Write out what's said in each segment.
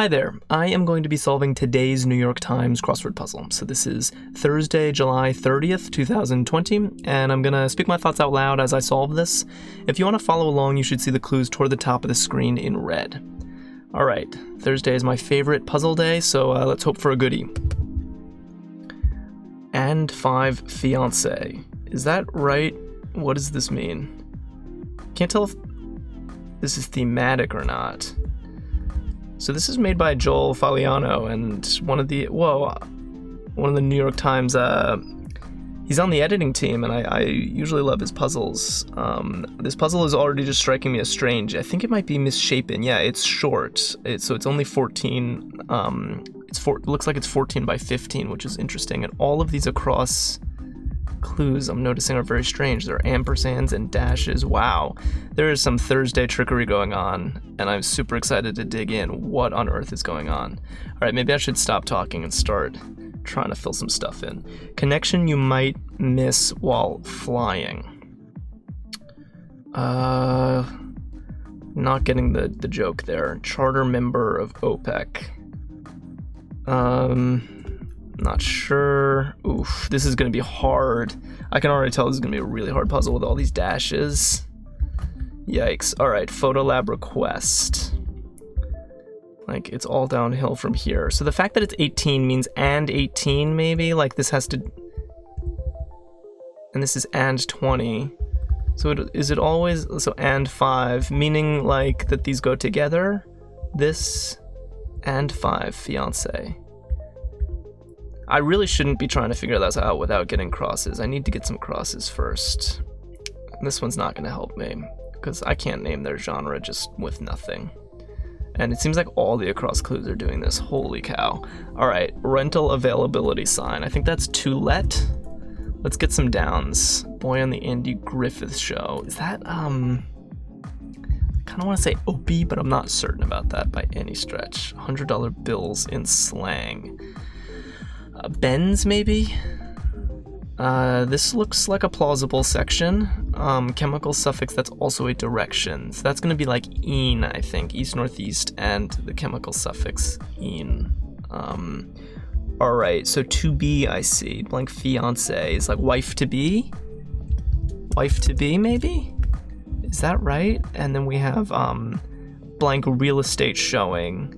Hi there, I am going to be solving today's New York Times crossword puzzle. So this is Thursday, July 30th, 2020, and I'm going to speak my thoughts out loud as I solve this. If you want to follow along, you should see the clues toward the top of the screen in red. Alright, Thursday is my favorite puzzle day, so let's hope for a goodie. And 5 fiancé. Is that right? What does this mean? Can't tell if this is thematic or not. So this is made by Fagliano, and one of the New York Times, he's on the editing team, and I usually love his puzzles. This puzzle is already just striking me as strange. I think it might be misshapen. Yeah, it's short, so it's only 14, looks like it's 14 by 15, which is interesting, and all of these across clues I'm noticing are very strange. There are ampersands and dashes. Wow, there is some Thursday trickery going on, and I'm super excited to dig in. What on earth is going on? All right, maybe I should stop talking and start trying to fill some stuff in. Connection you might miss while flying. Not getting the joke there. Charter member of OPEC. Not sure. Oof, this is gonna be hard. I can already tell this is gonna be a really hard puzzle with all these dashes. Yikes. Alright, photo lab request. Like, it's all downhill from here. So the fact that it's 18 means and 18 maybe? Like, this has to... And this is and 20. So is it always... So and 5, meaning like that these go together? This and 5, fiancé. I really shouldn't be trying to figure this out without getting crosses. I need to get some crosses first. This one's not going to help me, because I can't name their genre just with nothing. And it seems like all the across clues are doing this. Holy cow. Alright, rental availability sign. I think that's to let. Let's get some downs. Boy on the Andy Griffith Show. Is that, I kind of want to say Opie, but I'm not certain about that by any stretch. $100 bills in slang. Benz, maybe? This looks like a plausible section. Chemical suffix, that's also a direction. So that's going to be like "-ine", I think. East, northeast, and the chemical suffix "-ine". Alright, so to be, I see. Blank fiancé is like wife to be? Wife to be, maybe? Is that right? And then we have blank real estate showing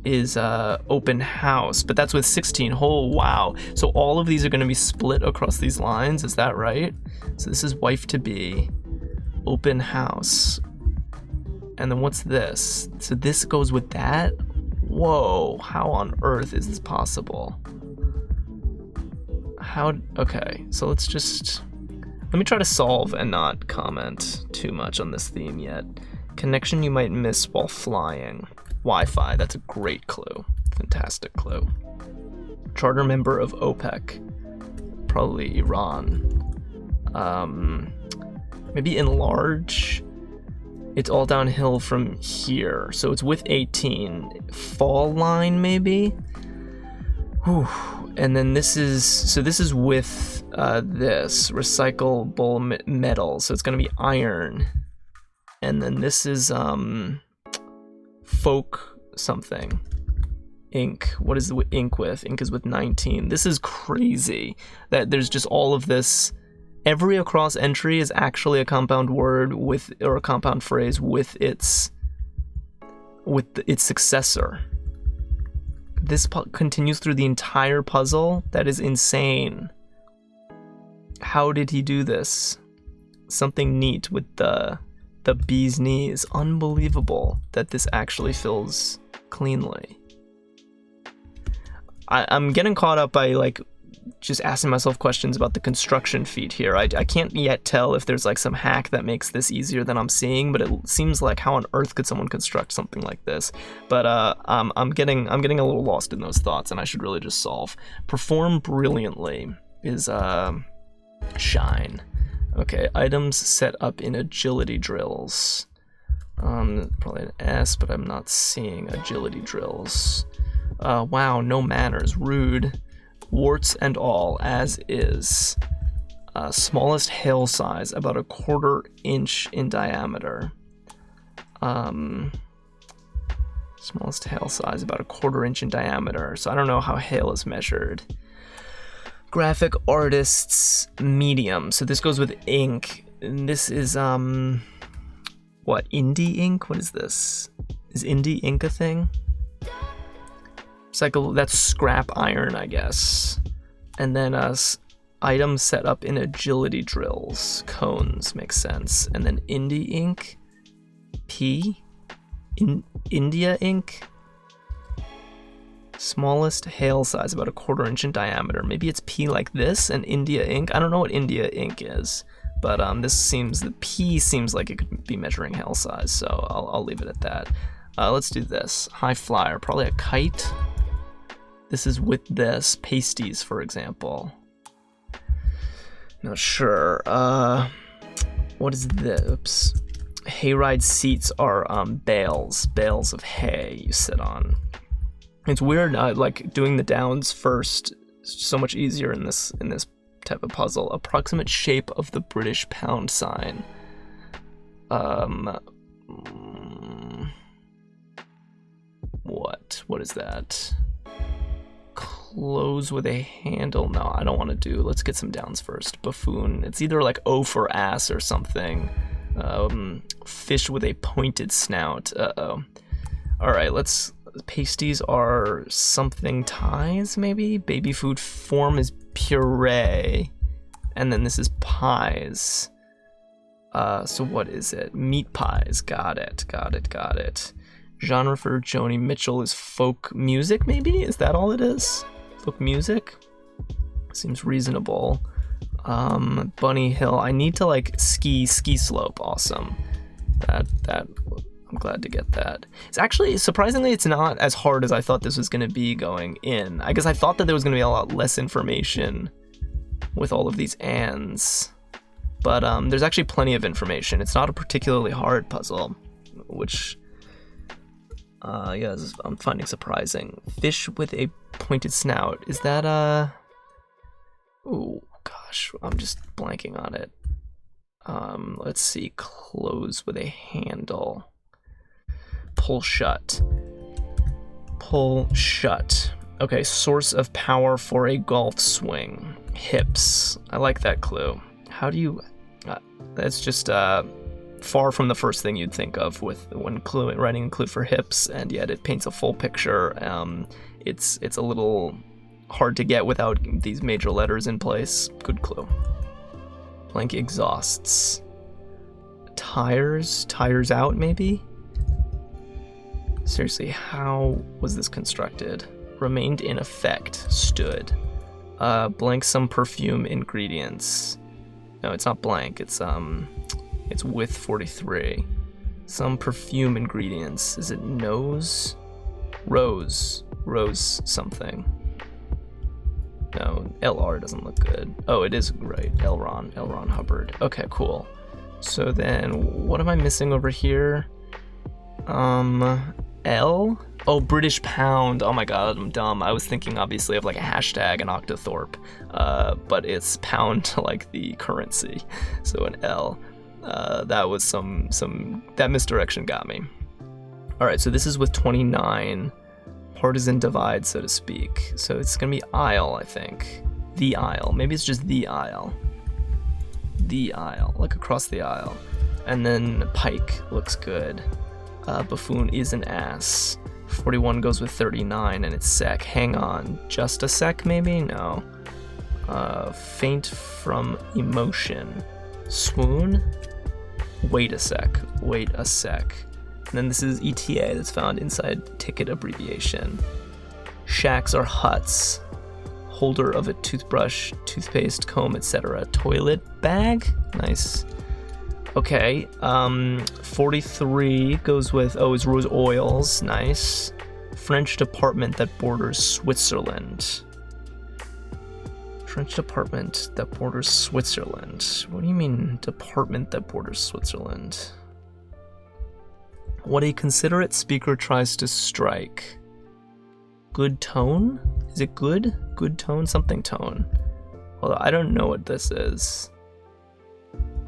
is open house, but that's with 16. Oh wow, so all of these are going to be split across these lines, is that right? So this is wife to be, open house, and then what's this? So this goes with that? Whoa, how on earth is this possible? Okay, so let me try to solve and not comment too much on this theme yet. Connection you might miss while flying. Wi-Fi, that's a great clue. Fantastic clue. Charter member of OPEC. Probably Iran. Maybe enlarge. It's all downhill from here. So it's with 18. Fall line, maybe? Whew. And then this is with this. Recyclable metal. So it's going to be iron. And then this is... folk something. Ink. What is the ink with? Ink is with 19. This is crazy that there's just all of this. Every across entry is actually a compound word or a compound phrase with its successor. This continues through the entire puzzle. That is insane. How did he do this? Something neat with the bee's knees. Unbelievable that this actually fills cleanly. I'm getting caught up by like just asking myself questions about the construction feat here. I can't yet tell if there's like some hack that makes this easier than I'm seeing, but it seems like how on earth could someone construct something like this? But I'm getting a little lost in those thoughts, and I should really just solve. Perform brilliantly is shine. Okay, items set up in agility drills. Probably an S, but I'm not seeing agility drills. Wow, no manners, rude. Warts and all, as is. Smallest hail size, about 1/4 inch in diameter. Smallest hail size, about a 1/4 inch in diameter. So I don't know how hail is measured. Graphic artist's medium. So this goes with ink. And this is, what, indie ink? What is this? Is indie ink a thing? It's like that's scrap iron, I guess. And then items set up in agility drills. Cones, makes sense. And then indie ink. P? India ink? Smallest hail size, about a 1/4 inch in diameter. Maybe it's P like this, and India ink. I don't know what India ink is, but the P seems like it could be measuring hail size, so I'll leave it at that. Let's do this. High flyer, probably a kite. This is with this. Pasties, for example. Not sure. What is this? Oops. Hayride seats are bales of hay you sit on. It's weird, like doing the downs first. It's so much easier in this type of puzzle. Approximate shape of the British pound sign. What is that? Close with a handle. No, I don't want to do. Let's get some downs first. Buffoon. It's either like O for ass or something. Fish with a pointed snout. Uh-oh. Alright, pasties are something ties, maybe? Baby food form is puree. And then this is pies. So what is it? Meat pies. Got it. Genre for Joni Mitchell is folk music, maybe? Is that all it is? Folk music? Seems reasonable. Bunny Hill. I need to like ski slope. Awesome. That I'm glad to get that. It's actually, surprisingly, it's not as hard as I thought this was going to be going in. I guess I thought that there was going to be a lot less information with all of these ands. But there's actually plenty of information. It's not a particularly hard puzzle, which, I'm finding surprising. Fish with a pointed snout. Is that, ooh, gosh, I'm just blanking on it. Let's see. Close with a handle. Pull shut. Okay, source of power for a golf swing. Hips. I like that clue. How do you... that's just far from the first thing you'd think of when writing a clue for hips, and yet it paints a full picture. It's a little hard to get without these major letters in place. Good clue. Blank exhausts. Tires out, maybe? Seriously, how was this constructed? Remained in effect. Stood. Blank some perfume ingredients. No, it's not blank. It's with 43. Some perfume ingredients. Is it nose? Rose something. No, LR doesn't look good. Oh, it is right. L. Ron Hubbard. Okay, cool. So then, what am I missing over here? L? Oh, British pound. Oh my god, I'm dumb. I was thinking obviously of like a hashtag, an octothorpe, but it's pound like the currency. So an L. That was that misdirection got me. All right, so this is with 29. Partisan divide, so to speak. So it's gonna be aisle, I think. The aisle. Maybe it's just the aisle. The aisle, like across the aisle. And then pike looks good. Buffoon is an ass. 41 goes with 39, and it's sec. Hang on, just a sec, maybe? No. Faint from emotion. Swoon? Wait a sec. And then this is ETA that's found inside ticket abbreviation. Shacks are huts. Holder of a toothbrush, toothpaste, comb, etc. Toilet bag? Nice. Okay, 43 goes with, is rose oils, nice. French department that borders Switzerland. French department that borders Switzerland. What do you mean, department that borders Switzerland? What a considerate speaker tries to strike. Good tone? Is it good? Good tone? Something tone. Although I don't know what this is.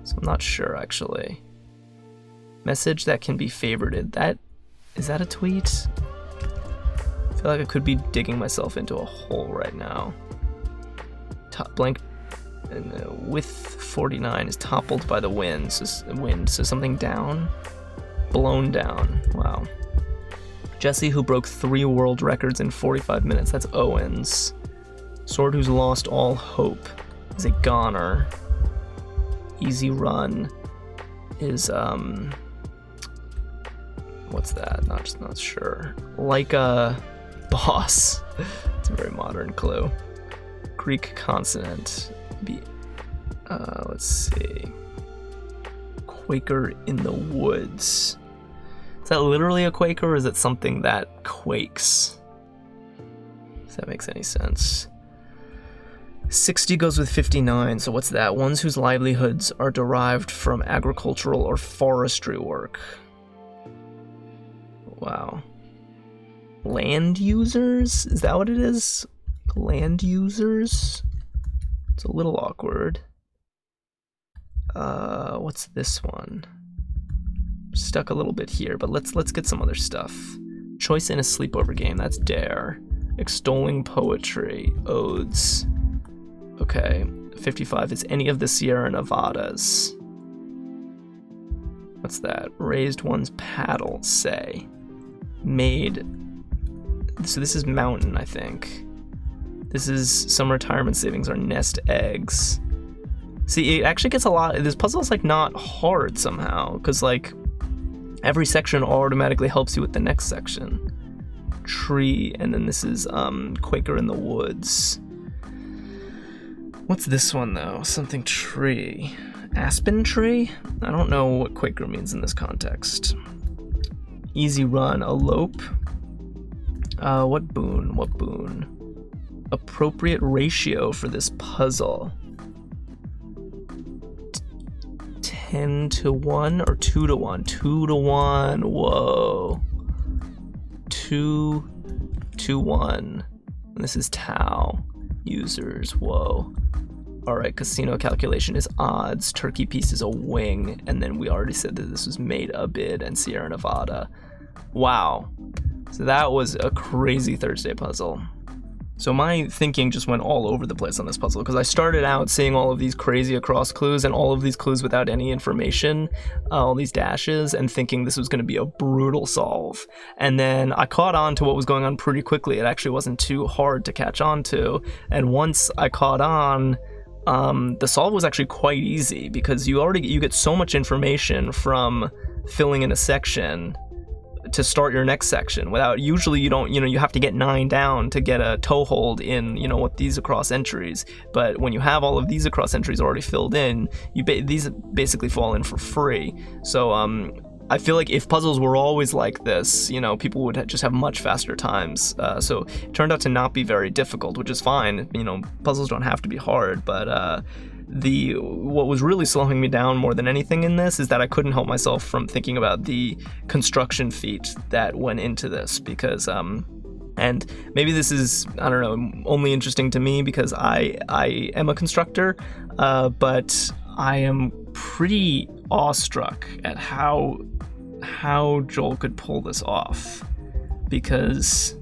So I'm not sure, actually. Message that can be favorited. That Is that a tweet? I feel like I could be digging myself into a hole right now. Blank with 49 is toppled by the wind. So something down? Blown down. Wow. Jesse, who broke 3 world records in 45 minutes. That's Owens. Sword, who's lost all hope, is a goner. Easy run is, what's that? Not sure. Like a boss. It's a very modern clue. Greek consonant. Let's see. Quaker in the woods. Is that literally a quaker, or is it something that quakes? If that makes any sense. 60 goes with 59, so what's that? Ones whose livelihoods are derived from agricultural or forestry work. Wow. Land users? Is that what it is? Land users? It's a little awkward. What's this one? Stuck a little bit here, but let's get some other stuff. Choice in a sleepover game, that's dare. Extolling poetry, odes. Okay, 55 is any of the Sierra Nevadas. What's that? Raised one's paddle, say. Made. So this is mountain, I think. This is some retirement savings or nest eggs. See, it actually gets a lot. This puzzle is like not hard somehow, because like every section automatically helps you with the next section. Tree, and then this is Quaker in the woods. What's this one though? Something tree. Aspen tree? I don't know what Quaker means in this context. Easy run, elope. What boon? Appropriate ratio for this puzzle. 10 to 1 or 2 to 1? 2 to 1, whoa. 2 to 1. And this is Tau. Users, whoa. Alright, casino calculation is odds, turkey piece is a wing, and then we already said that this was made a bid and Sierra Nevada. Wow. So that was a crazy Thursday puzzle. So my thinking just went all over the place on this puzzle, because I started out seeing all of these crazy across clues and all of these clues without any information, all these dashes, and thinking this was going to be a brutal solve. And then I caught on to what was going on pretty quickly. It actually wasn't too hard to catch on to. And once I caught on, the solve was actually quite easy, because you get so much information from filling in a section to start your next section without, usually you have to get 9 down to get a toehold in, what these across entries. But when you have all of these across entries already filled in, these basically fall in for free. So I feel like if puzzles were always like this, people would just have much faster times. So it turned out to not be very difficult, which is fine. Puzzles don't have to be hard, but what was really slowing me down more than anything in this is that I couldn't help myself from thinking about the construction feat that went into this, because and maybe this is, I don't know, only interesting to me because I am a constructor, but I am pretty awestruck at how Joel could pull this off, because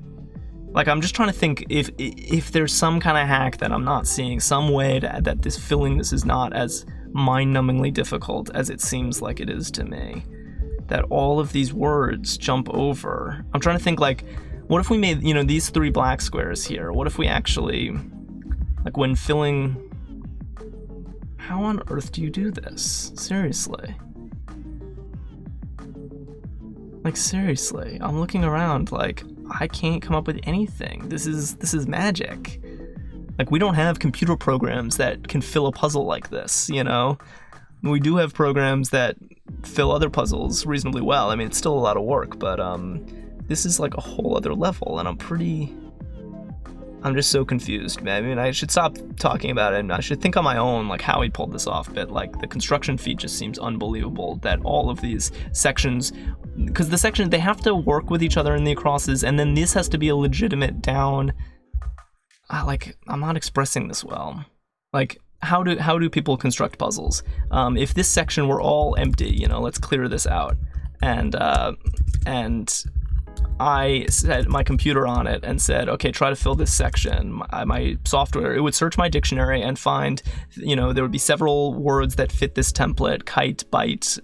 I'm just trying to think if there's some kind of hack that I'm not seeing, some way that this filling this is not as mind-numbingly difficult as it seems like it is to me. That all of these words jump over. I'm trying to think, what if we made, these 3 black squares here? What if we actually, when filling... How on earth do you do this? Seriously. Seriously, I'm looking around I can't come up with anything. This is magic. We don't have computer programs that can fill a puzzle like this, We do have programs that fill other puzzles reasonably well. I mean, it's still a lot of work, but this is a whole other level, and I'm just so confused, man. I mean, I should stop talking about it, and I should think on my own, how he pulled this off, but, the construction feat just seems unbelievable, that all of these sections, because the sections, they have to work with each other in the acrosses, and then this has to be a legitimate down, I'm not expressing this well. How do people construct puzzles? If this section were all empty, let's clear this out, and I set my computer on it and said, okay, try to fill this section. My software, it would search my dictionary and find, there would be several words that fit this template: kite, bite,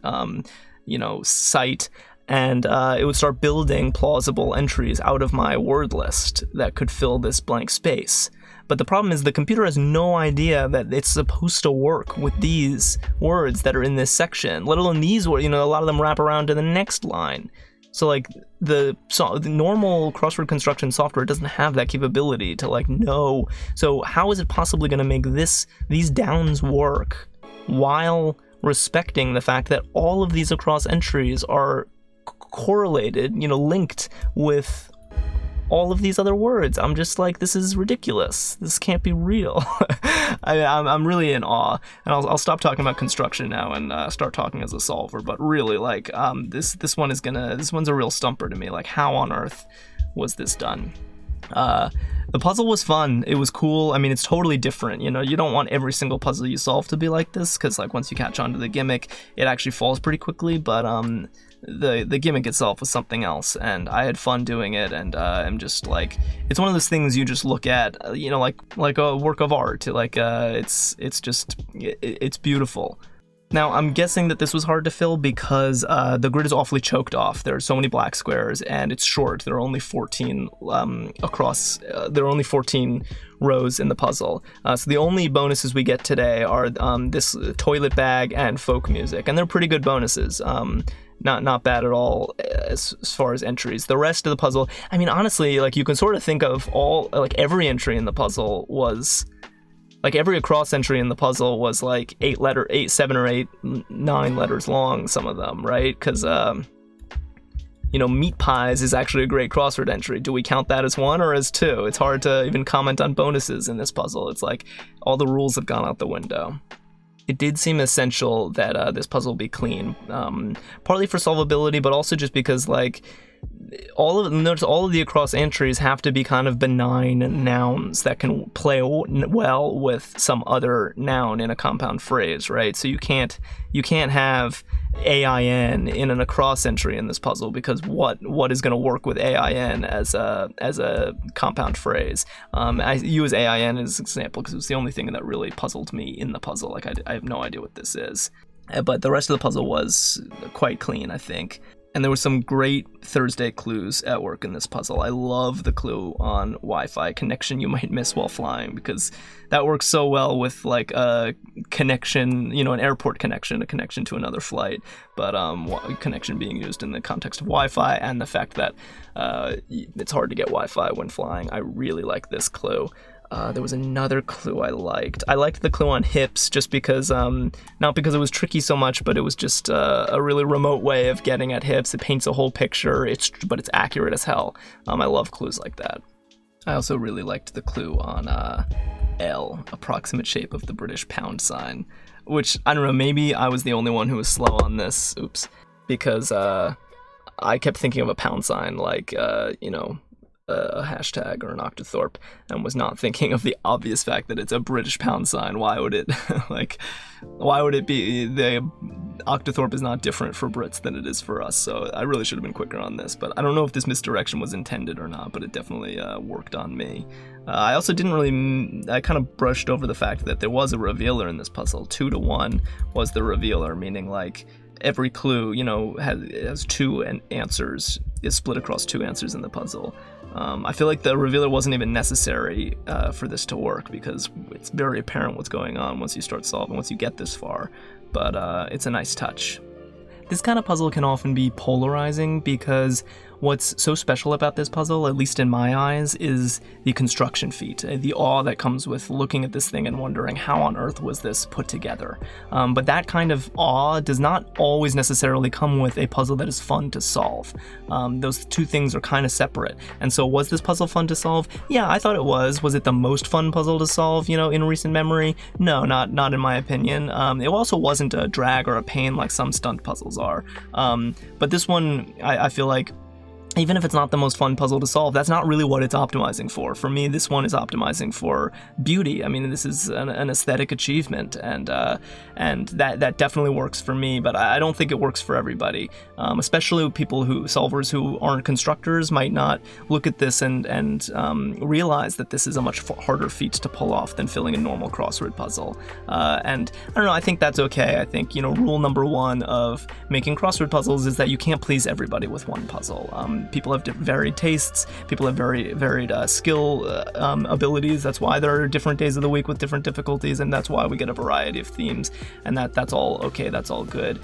sight. And it would start building plausible entries out of my word list that could fill this blank space. But the problem is the computer has no idea that it's supposed to work with these words that are in this section, let alone these words. A lot of them wrap around to the next line. So like the normal crossword construction software doesn't have that capability to know. So how is it possibly going to make these downs work while respecting the fact that all of these across entries are correlated, linked with all of these other words? I'm just like, this is ridiculous. This can't be real. I'm really in awe, and I'll stop talking about construction now and start talking as a solver. But really, this one's a real stumper to me. Like, how on earth was this done? The puzzle was fun. It was cool. I mean, it's totally different. You don't want every single puzzle you solve to be like this, because once you catch on to the gimmick, it actually falls pretty quickly. But the gimmick itself was something else, and I had fun doing it. And I'm just it's one of those things you just look at, like a work of art. It's beautiful. Now, I'm guessing that this was hard to fill because the grid is awfully choked off. There are so many black squares, and it's short. There are only 14 across. There are only 14 rows in the puzzle. So the only bonuses we get today are this toilet bag and folk music, and they're pretty good bonuses. Not bad at all as far as entries. The rest of the puzzle, I mean, honestly, you can sort of think of every entry in the puzzle was. Every across entry in the puzzle was 7 or 8, 9 letters long, some of them, right? Because, meat pies is actually a great crossword entry. Do we count that as 1 or as 2? It's hard to even comment on bonuses in this puzzle. It's all the rules have gone out the window. It did seem essential that this puzzle be clean, partly for solvability, but also just because, all of the across entries have to be kind of benign nouns that can play well with some other noun in a compound phrase, right? So you can't have AIN in an across entry in this puzzle, because what is going to work with AIN as a compound phrase? I use AIN as an example because it was the only thing that really puzzled me in the puzzle. I have no idea what this is, but the rest of the puzzle was quite clean, I think. And there were some great Thursday clues at work in this puzzle. I love the clue on Wi-Fi connection you might miss while flying, because that works so well with a connection, an airport connection, a connection to another flight, but connection being used in the context of Wi-Fi, and the fact that it's hard to get Wi-Fi when flying. I really like this clue. There was another clue I liked. I liked the clue on hips just because, not because it was tricky so much, but it was just a really remote way of getting at hips. It paints a whole picture, but it's accurate as hell. I love clues like that. I also really liked the clue on L, approximate shape of the British pound sign, which, I don't know, maybe I was the only one who was slow on this, because I kept thinking of a pound sign a hashtag or an octothorpe, and was not thinking of the obvious fact that it's a British pound sign. Why would it why would it be? The octothorpe is not different for Brits than it is for us, so I really should have been quicker on this, but I don't know if this misdirection was intended or not, but it definitely worked on me. I also I kind of brushed over the fact that there was a revealer in this puzzle. 2 to 1 was the revealer, meaning every clue, has 2 answers, is split across 2 answers in the puzzle. I feel like the revealer wasn't even necessary for this to work, because it's very apparent what's going on once you start solving, once you get this far, but it's a nice touch. This kind of puzzle can often be polarizing, because what's so special about this puzzle, at least in my eyes, is the construction feat, the awe that comes with looking at this thing and wondering how on earth was this put together. But that kind of awe does not always necessarily come with a puzzle that is fun to solve. Those two things are kind of separate. And so was this puzzle fun to solve? Yeah, I thought it was. Was it the most fun puzzle to solve, in recent memory? No, not in my opinion. It also wasn't a drag or a pain like some stunt puzzles are. But this one, I feel like, even if it's not the most fun puzzle to solve, that's not really what it's optimizing for. For me, this one is optimizing for beauty. I mean, this is an aesthetic achievement, and that definitely works for me, but I don't think it works for everybody. Especially solvers who aren't constructors might not look at this and realize that this is a much harder feat to pull off than filling a normal crossword puzzle. And I don't know, I think that's okay. I think, rule number one of making crossword puzzles is that you can't please everybody with one puzzle. People have varied tastes, people have very varied skill abilities. That's why there are different days of the week with different difficulties, and that's why we get a variety of themes, and that's all okay, that's all good.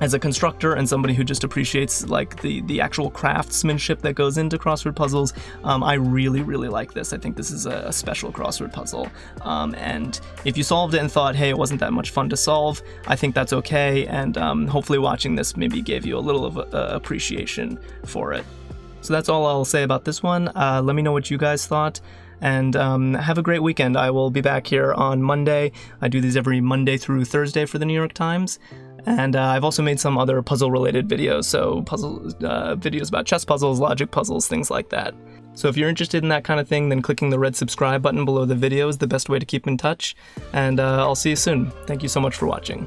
As a constructor and somebody who just appreciates like the actual craftsmanship that goes into crossword puzzles, I really, really like this. I think this is a special crossword puzzle. And if you solved it and thought, hey, it wasn't that much fun to solve, I think that's okay. And hopefully watching this maybe gave you a little of appreciation for it. So that's all I'll say about this one. Let me know what you guys thought. And have a great weekend. I will be back here on Monday. I do these every Monday through Thursday for the New York Times. And I've also made some other puzzle-related videos, so videos about chess puzzles, logic puzzles, things like that. So if you're interested in that kind of thing, then clicking the red subscribe button below the video is the best way to keep in touch. And I'll see you soon. Thank you so much for watching.